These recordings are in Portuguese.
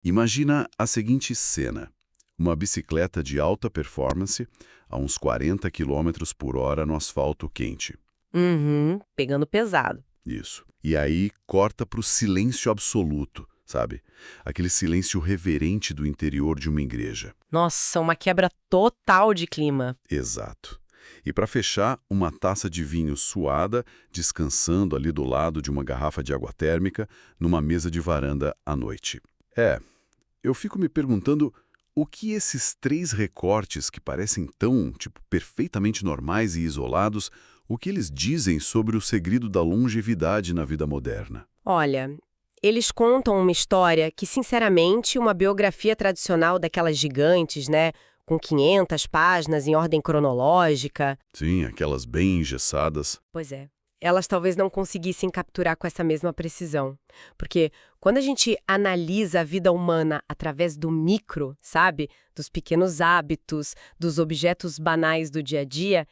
Imagina a seguinte cena. Uma bicicleta de alta performance a uns 40 quilômetros por hora no asfalto quente. Uhum, pegando pesado. Isso. E aí corta para o silêncio absoluto, sabe? Aquele silêncio reverente do interior de uma igreja. Nossa, uma quebra total de clima. Exato. E para fechar, uma taça de vinho suada, descansando ali do lado de uma garrafa de água térmica, numa mesa de varanda à noite. Eu fico me perguntando o que esses três recortes que parecem tão, perfeitamente normais e isolados, o que eles dizem sobre o segredo da longevidade na vida moderna? Olha, eles contam uma história que, sinceramente, uma biografia tradicional daquelas gigantes, né, com 500 páginas em ordem cronológica. Sim, aquelas bem engessadas. Pois é. Elas talvez não conseguissem capturar com essa mesma precisão. Porque quando a gente analisa a vida humana através do micro, sabe? Dos pequenos hábitos, dos objetos banais do dia a dia,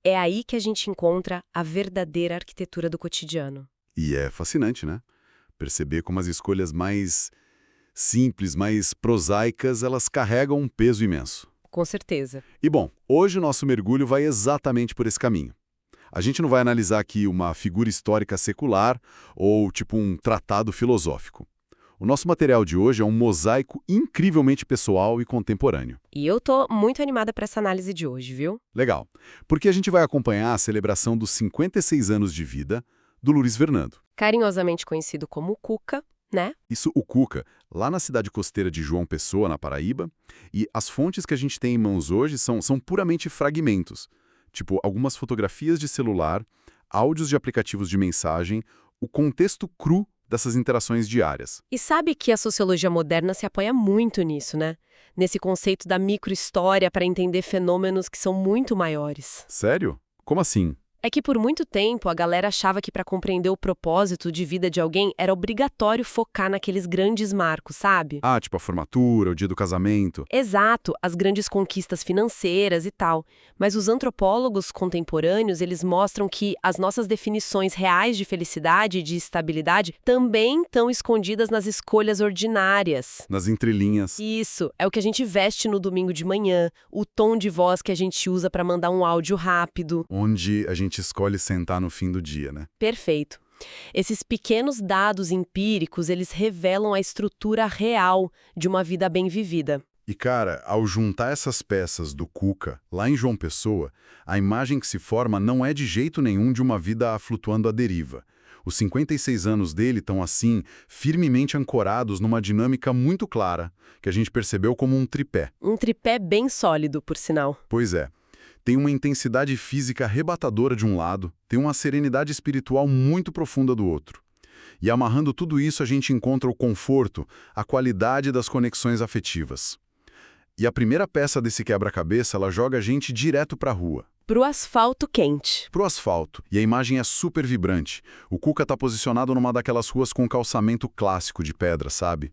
é aí que a gente encontra a verdadeira arquitetura do cotidiano. E é fascinante, né? Perceber como as escolhas mais simples, mais prosaicas, elas carregam um peso imenso. Com certeza. E bom, hoje o nosso mergulho vai exatamente por esse caminho. A gente não vai analisar aqui uma figura histórica secular ou um tratado filosófico. O nosso material de hoje é um mosaico incrivelmente pessoal e contemporâneo. E eu tô muito animada para essa análise de hoje, viu? Legal, porque a gente vai acompanhar a celebração dos 56 anos de vida do Luiz Fernando. Carinhosamente conhecido como Cuca, né? Isso, o Cuca, lá na cidade costeira de João Pessoa, na Paraíba, e as fontes que a gente tem em mãos hoje são puramente fragmentos. Algumas fotografias de celular, áudios de aplicativos de mensagem, o contexto cru dessas interações diárias. E sabe que a sociologia moderna se apoia muito nisso, né? Nesse conceito da microhistória para entender fenômenos que são muito maiores. Sério? Como assim? É que por muito tempo a galera achava que para compreender o propósito de vida de alguém era obrigatório focar naqueles grandes marcos, sabe? Ah, a formatura, o dia do casamento. Exato, as grandes conquistas financeiras e tal. Mas os antropólogos contemporâneos, eles mostram que as nossas definições reais de felicidade e de estabilidade também estão escondidas nas escolhas ordinárias. Nas entrelinhas. Isso, é o que a gente veste no domingo de manhã, o tom de voz que a gente usa para mandar um áudio rápido. Onde a gente escolhe sentar no fim do dia, né? Perfeito. Esses pequenos dados empíricos, eles revelam a estrutura real de uma vida bem vivida. E, cara, ao juntar essas peças do Cuca, lá em João Pessoa, a imagem que se forma não é de jeito nenhum de uma vida flutuando à deriva. Os 56 anos dele estão, assim, firmemente ancorados numa dinâmica muito clara, que a gente percebeu como um tripé. Um tripé bem sólido, por sinal. Pois é. Tem uma intensidade física arrebatadora de um lado, tem uma serenidade espiritual muito profunda do outro. E amarrando tudo isso, a gente encontra o conforto, a qualidade das conexões afetivas. E a primeira peça desse quebra-cabeça, ela joga a gente direto pra rua. Pro asfalto quente. Pro asfalto. E a imagem é super vibrante. O Cuca tá posicionado numa daquelas ruas com calçamento clássico de pedra, sabe?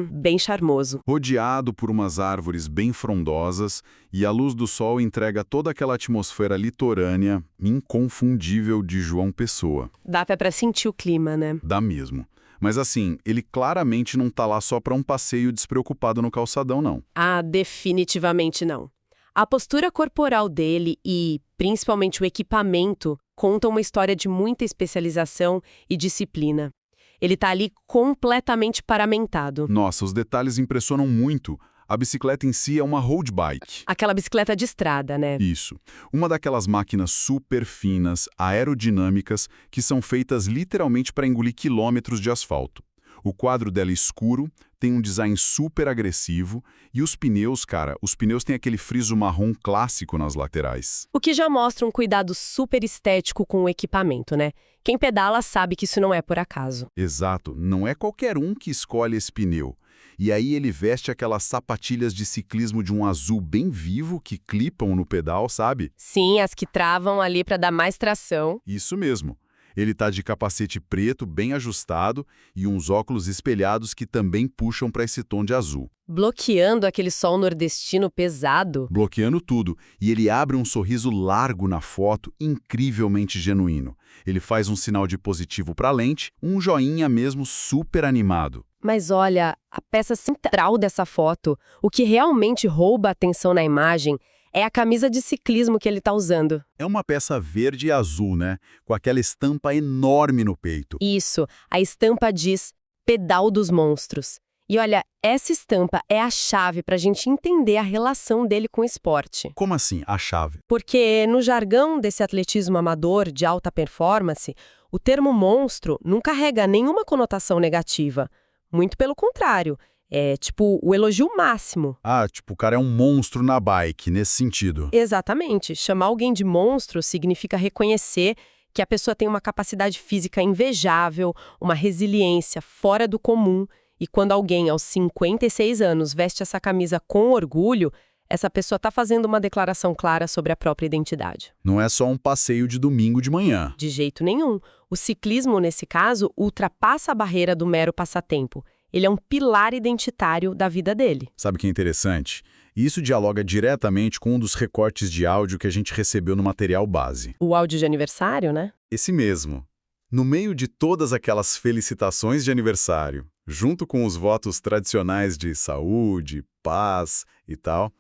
Bem charmoso. Rodeado por umas árvores bem frondosas, e a luz do sol entrega toda aquela atmosfera litorânea, inconfundível de João Pessoa. Dá pra sentir o clima, né? Dá mesmo. Mas assim, ele claramente não tá lá só pra um passeio despreocupado no calçadão, não. Ah, definitivamente não. A postura corporal dele e, principalmente, o equipamento contam uma história de muita especialização e disciplina. Ele tá ali completamente paramentado. Nossa, os detalhes impressionam muito. A bicicleta em si é uma road bike. Aquela bicicleta de estrada, né? Isso. Uma daquelas máquinas super finas, aerodinâmicas, que são feitas literalmente para engolir quilômetros de asfalto. O quadro dela é escuro, tem um design super agressivo e os pneus, cara, os pneus têm aquele friso marrom clássico nas laterais. O que já mostra um cuidado super estético com o equipamento, né? Quem pedala sabe que isso não é por acaso. Exato, não é qualquer um que escolhe esse pneu. E aí ele veste aquelas sapatilhas de ciclismo de um azul bem vivo que clipam no pedal, sabe? Sim, as que travam ali para dar mais tração. Isso mesmo. Ele tá de capacete preto, bem ajustado, e uns óculos espelhados que também puxam para esse tom de azul. Bloqueando aquele sol nordestino pesado. Bloqueando tudo, e ele abre um sorriso largo na foto, incrivelmente genuíno. Ele faz um sinal de positivo para a lente, um joinha mesmo super animado. Mas olha, a peça central dessa foto, o que realmente rouba a atenção na imagem, é a camisa de ciclismo que ele tá usando. É uma peça verde e azul, né? Com aquela estampa enorme no peito. Isso, a estampa diz Pedal dos Monstros. E olha, essa estampa é a chave para a gente entender a relação dele com o esporte. Como assim, a chave? Porque no jargão desse atletismo amador de alta performance, o termo monstro não carrega nenhuma conotação negativa. Muito pelo contrário, é tipo o elogio máximo. Ah, tipo, o cara é um monstro na bike, nesse sentido. Exatamente. Chamar alguém de monstro significa reconhecer que a pessoa tem uma capacidade física invejável, uma resiliência fora do comum. E quando alguém aos 56 anos veste essa camisa com orgulho, essa pessoa está fazendo uma declaração clara sobre a própria identidade. Não é só um passeio de domingo de manhã. De jeito nenhum. O ciclismo, nesse caso, ultrapassa a barreira do mero passatempo. Ele é um pilar identitário da vida dele. Sabe o que é interessante? Isso dialoga diretamente com um dos recortes de áudio que a gente recebeu no material base. O áudio de aniversário, né? Esse mesmo. No meio de todas aquelas felicitações de aniversário, junto com os votos tradicionais de saúde, paz e tal,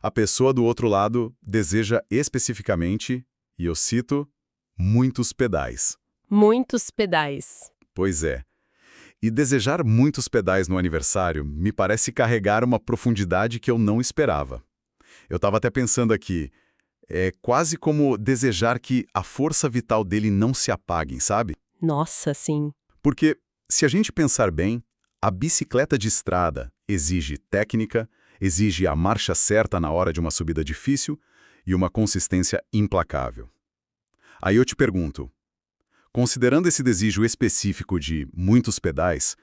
a pessoa do outro lado deseja especificamente, e eu cito, muitos pedais. Muitos pedais. Pois é. E desejar muitos pedais no aniversário me parece carregar uma profundidade que eu não esperava. Eu estava até pensando aqui, é quase como desejar que a força vital dele não se apague, sabe? Nossa, sim. Porque, se a gente pensar bem, a bicicleta de estrada exige técnica, exige a marcha certa na hora de uma subida difícil e uma consistência implacável. Aí eu te pergunto, considerando esse desejo específico de muitos pedais,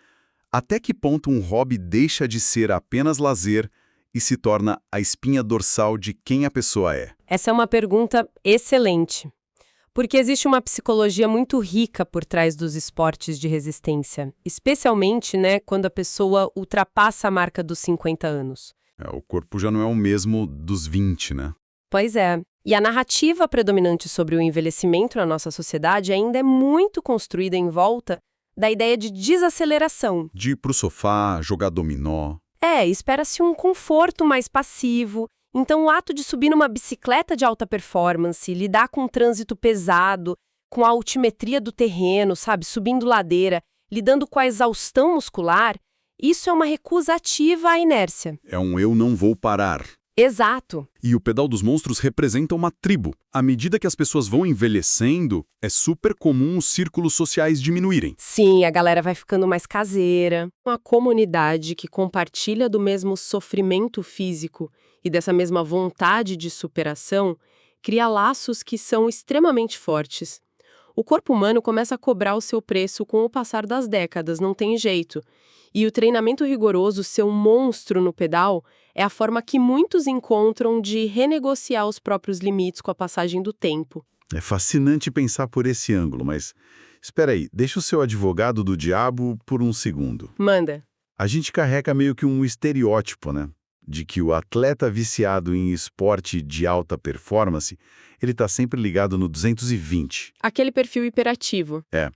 até que ponto um hobby deixa de ser apenas lazer e se torna a espinha dorsal de quem a pessoa é? Essa é uma pergunta excelente. Porque existe uma psicologia muito rica por trás dos esportes de resistência, especialmente, né, quando a pessoa ultrapassa a marca dos 50 anos. O corpo já não é o mesmo dos 20, né? Pois é. E a narrativa predominante sobre o envelhecimento na nossa sociedade ainda é muito construída em volta da ideia de desaceleração. De ir pro sofá, jogar dominó. Espera-se um conforto mais passivo. Então, o ato de subir numa bicicleta de alta performance, lidar com um trânsito pesado, com a altimetria do terreno, sabe, subindo ladeira, lidando com a exaustão muscular, isso é uma recusa ativa à inércia. É um eu não vou parar. Exato. E o pedal dos monstros representa uma tribo. À medida que as pessoas vão envelhecendo, é super comum os círculos sociais diminuírem. Sim, a galera vai ficando mais caseira. Uma comunidade que compartilha do mesmo sofrimento físico e dessa mesma vontade de superação, cria laços que são extremamente fortes. O corpo humano começa a cobrar o seu preço com o passar das décadas, não tem jeito. E o treinamento rigoroso ser um monstro no pedal é a forma que muitos encontram de renegociar os próprios limites com a passagem do tempo. É fascinante pensar por esse ângulo, mas espera aí, deixa o seu advogado do diabo por um segundo. Manda. A gente carrega meio que um estereótipo, né? De que o atleta viciado em esporte de alta performance, ele está sempre ligado no 220. Aquele perfil hiperativo. É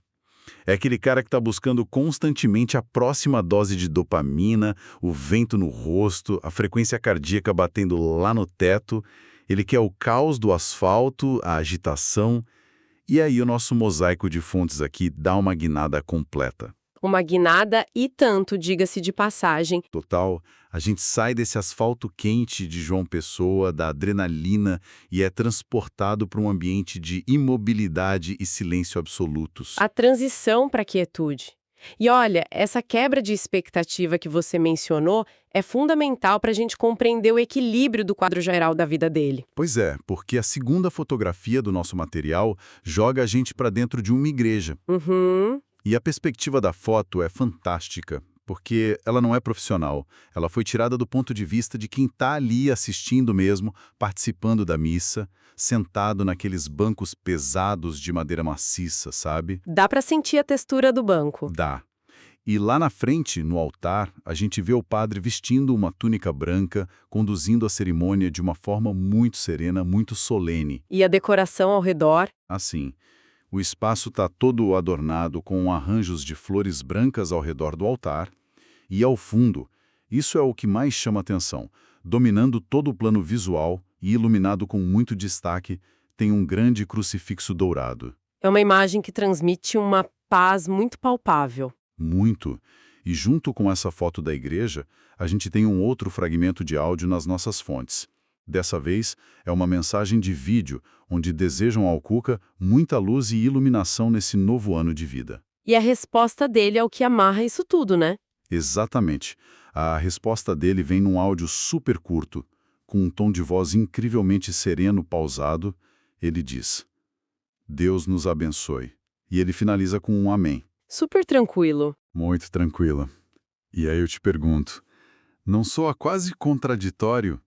aquele cara que está buscando constantemente a próxima dose de dopamina, o vento no rosto, a frequência cardíaca batendo lá no teto. Ele quer o caos do asfalto, a agitação. E aí o nosso mosaico de fontes aqui dá uma guinada completa. Uma guinada e tanto, diga-se de passagem. Total, a gente sai desse asfalto quente de João Pessoa, da adrenalina, e é transportado para um ambiente de imobilidade e silêncio absolutos. A transição para a quietude. E olha, essa quebra de expectativa que você mencionou é fundamental para a gente compreender o equilíbrio do quadro geral da vida dele. Pois é, porque a segunda fotografia do nosso material joga a gente para dentro de uma igreja. Uhum. E a perspectiva da foto é fantástica, porque ela não é profissional. Ela foi tirada do ponto de vista de quem está ali assistindo mesmo, participando da missa, sentado naqueles bancos pesados de madeira maciça, sabe? Dá para sentir a textura do banco. Dá. E lá na frente, no altar, a gente vê o padre vestindo uma túnica branca, conduzindo a cerimônia de uma forma muito serena, muito solene. E a decoração ao redor? Assim, o espaço está todo adornado com arranjos de flores brancas ao redor do altar, e ao fundo, isso é o que mais chama atenção, dominando todo o plano visual e iluminado com muito destaque, tem um grande crucifixo dourado. É uma imagem que transmite uma paz muito palpável. Muito. E junto com essa foto da igreja, a gente tem um outro fragmento de áudio nas nossas fontes. Dessa vez, é uma mensagem de vídeo, onde desejam ao Cuca muita luz e iluminação nesse novo ano de vida. E a resposta dele é o que amarra isso tudo, né? Exatamente. A resposta dele vem num áudio super curto, com um tom de voz incrivelmente sereno, pausado. Ele diz: Deus nos abençoe. E ele finaliza com um amém. Super tranquilo. Muito tranquila. E aí eu te pergunto, não soa quase contraditório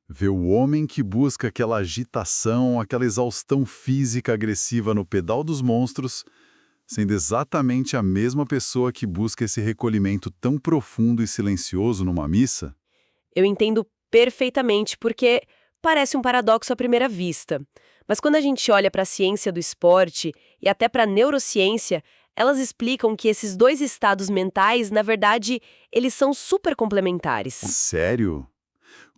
ver o homem que busca aquela agitação, aquela exaustão física agressiva no pedal dos monstros, sendo exatamente a mesma pessoa que busca esse recolhimento tão profundo e silencioso numa missa? Eu entendo perfeitamente porque parece um paradoxo à primeira vista. Mas quando a gente olha para a ciência do esporte e até para a neurociência, elas explicam que esses dois estados mentais, na verdade, eles são super complementares. Sério?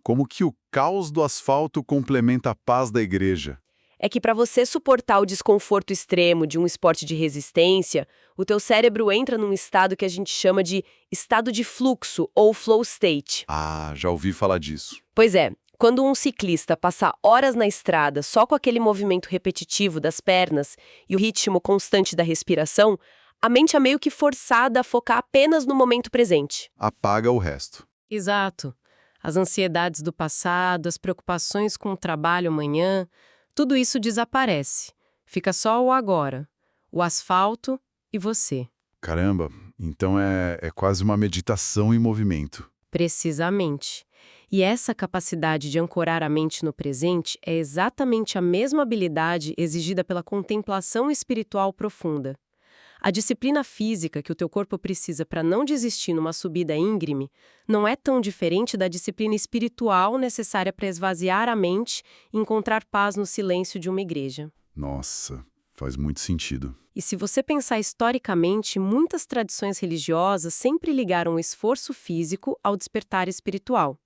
Como que o caos do asfalto complementa a paz da igreja? É que para você suportar o desconforto extremo de um esporte de resistência, o teu cérebro entra num estado que a gente chama de estado de fluxo ou flow state. Ah, já ouvi falar disso. Pois é, quando um ciclista passa horas na estrada só com aquele movimento repetitivo das pernas e o ritmo constante da respiração, a mente é meio que forçada a focar apenas no momento presente. Apaga o resto. Exato. As ansiedades do passado, as preocupações com o trabalho amanhã, tudo isso desaparece. Fica só o agora, o asfalto e você. Caramba, então é quase uma meditação em movimento. Precisamente. E essa capacidade de ancorar a mente no presente é exatamente a mesma habilidade exigida pela contemplação espiritual profunda. A disciplina física que o teu corpo precisa para não desistir numa subida íngreme não é tão diferente da disciplina espiritual necessária para esvaziar a mente e encontrar paz no silêncio de uma igreja. Nossa, faz muito sentido. E se você pensar historicamente, muitas tradições religiosas sempre ligaram o esforço físico ao despertar espiritual.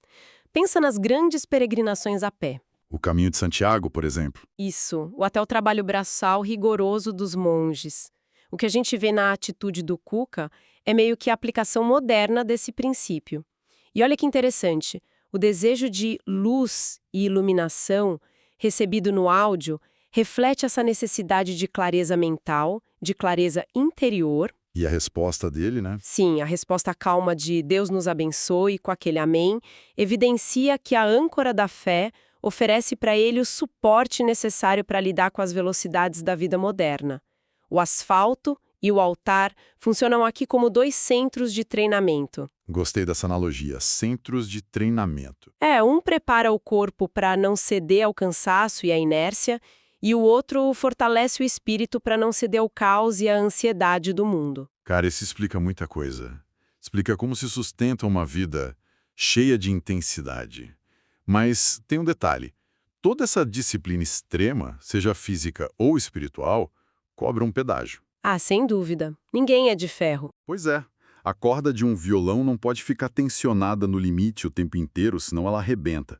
Pensa nas grandes peregrinações a pé. O Caminho de Santiago, por exemplo. Isso, ou até o trabalho braçal rigoroso dos monges. O que a gente vê na atitude do Cuca é meio que a aplicação moderna desse princípio. E olha que interessante, o desejo de luz e iluminação recebido no áudio reflete essa necessidade de clareza mental, de clareza interior. E a resposta dele, né? Sim, a resposta calma de Deus nos abençoe com aquele amém evidencia que a âncora da fé oferece para ele o suporte necessário para lidar com as velocidades da vida moderna. O asfalto e o altar funcionam aqui como dois centros de treinamento. Gostei dessa analogia, centros de treinamento. Um prepara o corpo para não ceder ao cansaço e à inércia, e o outro fortalece o espírito para não ceder ao caos e à ansiedade do mundo. Cara, isso explica muita coisa. Explica como se sustenta uma vida cheia de intensidade. Mas tem um detalhe. Toda essa disciplina extrema, seja física ou espiritual, cobra um pedágio. Ah, sem dúvida. Ninguém é de ferro. Pois é. A corda de um violão não pode ficar tensionada no limite o tempo inteiro, senão ela arrebenta.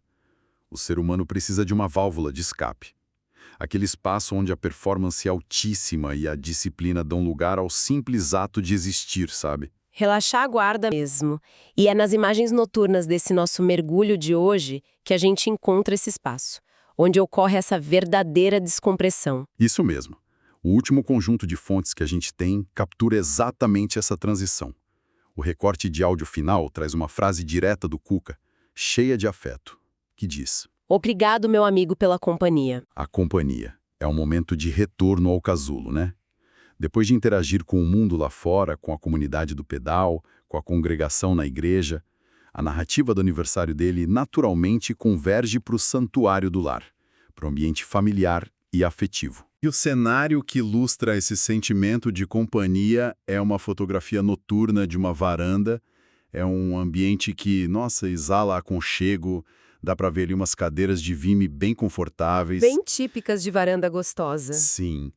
O ser humano precisa de uma válvula de escape. Aquele espaço onde a performance é altíssima e a disciplina dão lugar ao simples ato de existir, sabe? Relaxar a guarda mesmo. E é nas imagens noturnas desse nosso mergulho de hoje que a gente encontra esse espaço, onde ocorre essa verdadeira descompressão. Isso mesmo. O último conjunto de fontes que a gente tem captura exatamente essa transição. O recorte de áudio final traz uma frase direta do Cuca, cheia de afeto, que diz: Obrigado, meu amigo, pela companhia. A companhia é um momento de retorno ao casulo, né? Depois de interagir com o mundo lá fora, com a comunidade do pedal, com a congregação na igreja, a narrativa do aniversário dele naturalmente converge para o santuário do lar, para o ambiente familiar e afetivo. E o cenário que ilustra esse sentimento de companhia é uma fotografia noturna de uma varanda. É um ambiente que, nossa, exala aconchego, dá para ver ali umas cadeiras de vime bem confortáveis. Bem típicas de varanda gostosa. Sim.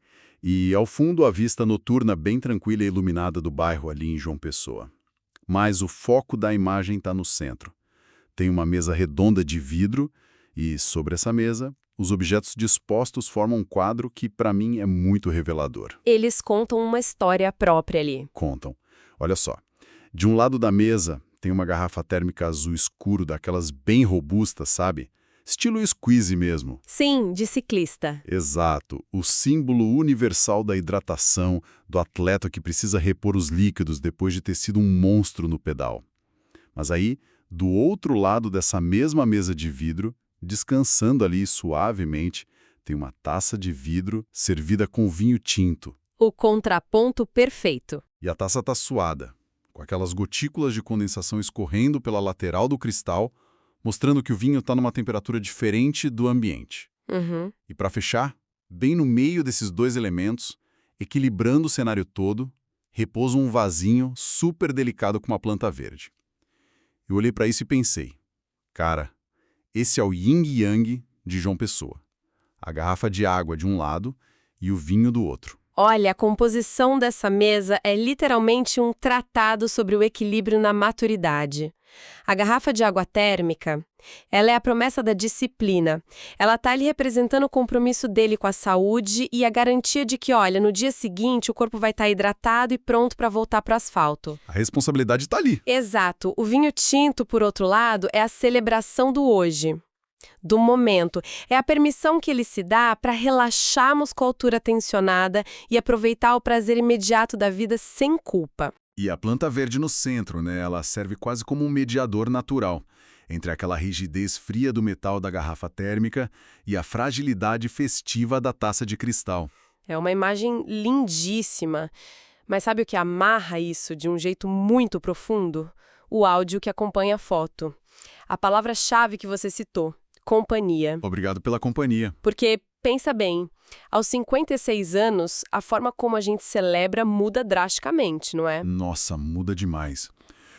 E ao fundo a vista noturna bem tranquila e iluminada do bairro ali em João Pessoa. Mas o foco da imagem está no centro. Tem uma mesa redonda de vidro e, sobre essa mesa, os objetos dispostos formam um quadro que, para mim, é muito revelador. Eles contam uma história própria ali. Contam. Olha só. De um lado da mesa tem uma garrafa térmica azul escuro, daquelas bem robustas, sabe? Estilo squeeze mesmo. Sim, de ciclista. Exato. O símbolo universal da hidratação, do atleta que precisa repor os líquidos depois de ter sido um monstro no pedal. Mas aí, do outro lado dessa mesma mesa de vidro, descansando ali suavemente, tem uma taça de vidro servida com vinho tinto. O contraponto perfeito. E a taça está suada, com aquelas gotículas de condensação escorrendo pela lateral do cristal, mostrando que o vinho está numa temperatura diferente do ambiente. Uhum. E para fechar, bem no meio desses dois elementos, equilibrando o cenário todo, repousa um vasinho super delicado com uma planta verde. Eu olhei para isso e pensei, cara, esse é o yin e yang de João Pessoa. A garrafa de água de um lado e o vinho do outro. Olha, a composição dessa mesa é literalmente um tratado sobre o equilíbrio na maturidade. A garrafa de água térmica, ela é a promessa da disciplina. Ela está ali representando o compromisso dele com a saúde e a garantia de que, olha, no dia seguinte o corpo vai estar hidratado e pronto para voltar para o asfalto. A responsabilidade está ali. Exato. O vinho tinto, por outro lado, é a celebração do hoje, do momento. É a permissão que ele se dá para relaxarmos com a altura tensionada e aproveitar o prazer imediato da vida sem culpa. E a planta verde no centro, né? Ela serve quase como um mediador natural entre aquela rigidez fria do metal da garrafa térmica e a fragilidade festiva da taça de cristal. É uma imagem lindíssima. Mas sabe o que amarra isso de um jeito muito profundo? O áudio que acompanha a foto. A palavra-chave que você citou. Companhia. Obrigado pela companhia. Porque, pensa bem, aos 56 anos, a forma como a gente celebra muda drasticamente, não é? Nossa, muda demais.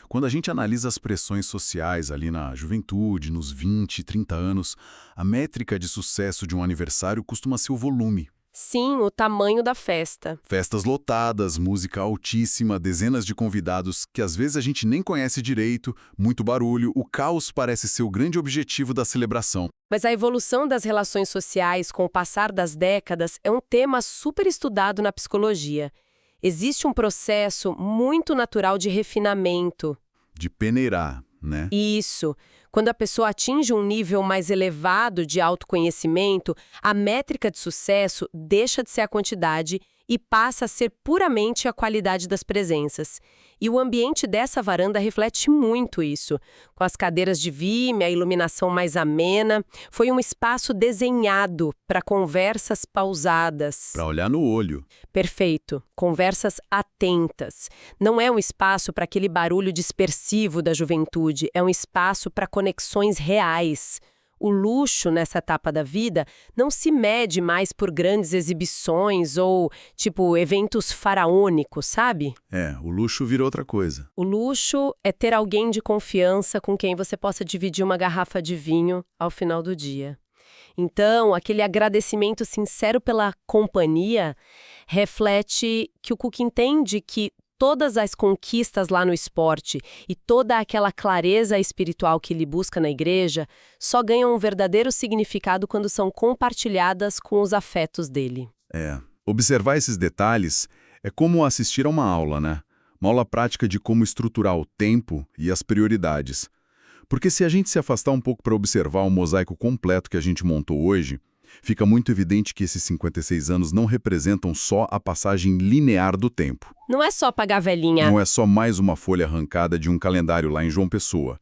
Quando a gente analisa as pressões sociais ali na juventude, nos 20, 30 anos, a métrica de sucesso de um aniversário costuma ser o volume. Sim, o tamanho da festa. Festas lotadas, música altíssima, dezenas de convidados que às vezes a gente nem conhece direito, muito barulho, o caos parece ser o grande objetivo da celebração. Mas a evolução das relações sociais com o passar das décadas é um tema super estudado na psicologia. Existe um processo muito natural de refinamento. De peneirar, né? Isso. Quando a pessoa atinge um nível mais elevado de autoconhecimento, a métrica de sucesso deixa de ser a quantidade e passa a ser puramente a qualidade das presenças. E o ambiente dessa varanda reflete muito isso. Com as cadeiras de vime, a iluminação mais amena, foi um espaço desenhado para conversas pausadas. Para olhar no olho. Perfeito. Conversas atentas. Não é um espaço para aquele barulho dispersivo da juventude, é um espaço para conexões reais. O luxo nessa etapa da vida não se mede mais por grandes exibições ou, tipo, eventos faraônicos, sabe? O luxo vira outra coisa. O luxo é ter alguém de confiança com quem você possa dividir uma garrafa de vinho ao final do dia. Então, aquele agradecimento sincero pela companhia reflete que o Cook entende que todas as conquistas lá no esporte e toda aquela clareza espiritual que ele busca na igreja só ganham um verdadeiro significado quando são compartilhadas com os afetos dele. Observar esses detalhes é como assistir a uma aula, né? Uma aula prática de como estruturar o tempo e as prioridades. Porque se a gente se afastar um pouco para observar o mosaico completo que a gente montou hoje, fica muito evidente que esses 56 anos não representam só a passagem linear do tempo. Não é só pagar velhinha. Não é só mais uma folha arrancada de um calendário lá em João Pessoa.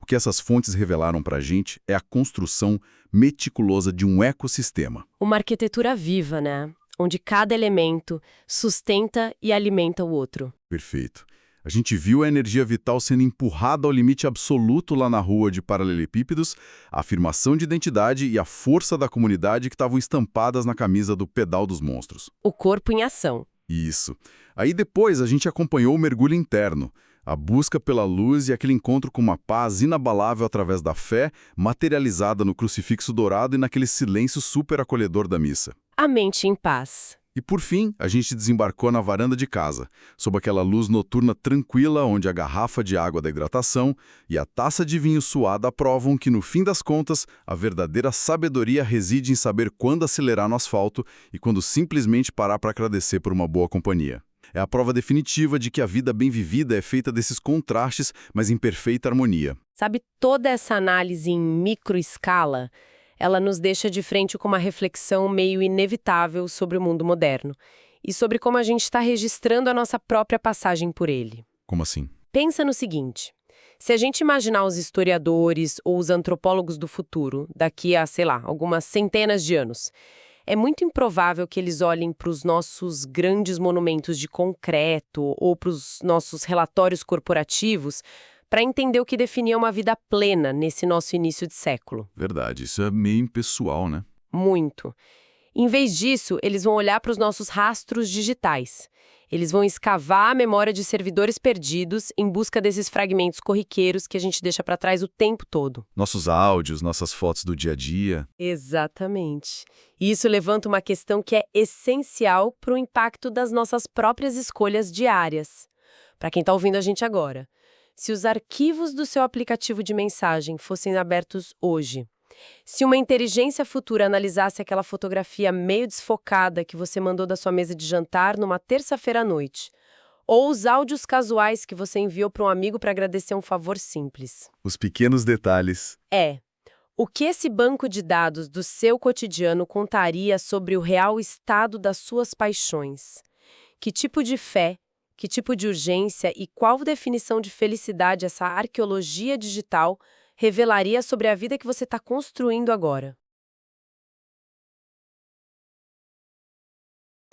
O que essas fontes revelaram para a gente é a construção meticulosa de um ecossistema. Uma arquitetura viva, né? onde cada elemento sustenta e alimenta o outro. Perfeito. A gente viu a energia vital sendo empurrada ao limite absoluto lá na rua de paralelepípedos, a afirmação de identidade e a força da comunidade que estavam estampadas na camisa do Pedal dos Monstros. O corpo em ação. Isso. Aí depois a gente acompanhou o mergulho interno, a busca pela luz e aquele encontro com uma paz inabalável através da fé, materializada no crucifixo dourado e naquele silêncio super acolhedor da missa. A mente em paz. E por fim, a gente desembarcou na varanda de casa, sob aquela luz noturna tranquila onde a garrafa de água da hidratação e a taça de vinho suada provam que, no fim das contas, a verdadeira sabedoria reside em saber quando acelerar no asfalto e quando simplesmente parar para agradecer por uma boa companhia. É a prova definitiva de que a vida bem vivida é feita desses contrastes, mas em perfeita harmonia. Sabe, toda essa análise em microescala, ela nos deixa de frente com uma reflexão meio inevitável sobre o mundo moderno e sobre como a gente está registrando a nossa própria passagem por ele. Como assim? Pensa no seguinte, se a gente imaginar os historiadores ou os antropólogos do futuro, daqui a, sei lá, algumas centenas de anos, é muito improvável que eles olhem para os nossos grandes monumentos de concreto ou para os nossos relatórios corporativos para entender o que definia uma vida plena nesse nosso início de século. Verdade, isso é meio impessoal, né? Muito. Em vez disso, eles vão olhar para os nossos rastros digitais. Eles vão escavar a memória de servidores perdidos em busca desses fragmentos corriqueiros que a gente deixa para trás o tempo todo. Nossos áudios, nossas fotos do dia a dia. Exatamente. E isso levanta uma questão que é essencial para o impacto das nossas próprias escolhas diárias. Para quem está ouvindo a gente agora. Se os arquivos do seu aplicativo de mensagem fossem abertos hoje, se uma inteligência futura analisasse aquela fotografia meio desfocada que você mandou da sua mesa de jantar numa terça-feira à noite, ou os áudios casuais que você enviou para um amigo para agradecer um favor simples. Os pequenos detalhes. O que esse banco de dados do seu cotidiano contaria sobre o real estado das suas paixões? Que tipo de fé? Que tipo de urgência e qual definição de felicidade essa arqueologia digital revelaria sobre a vida que você está construindo agora?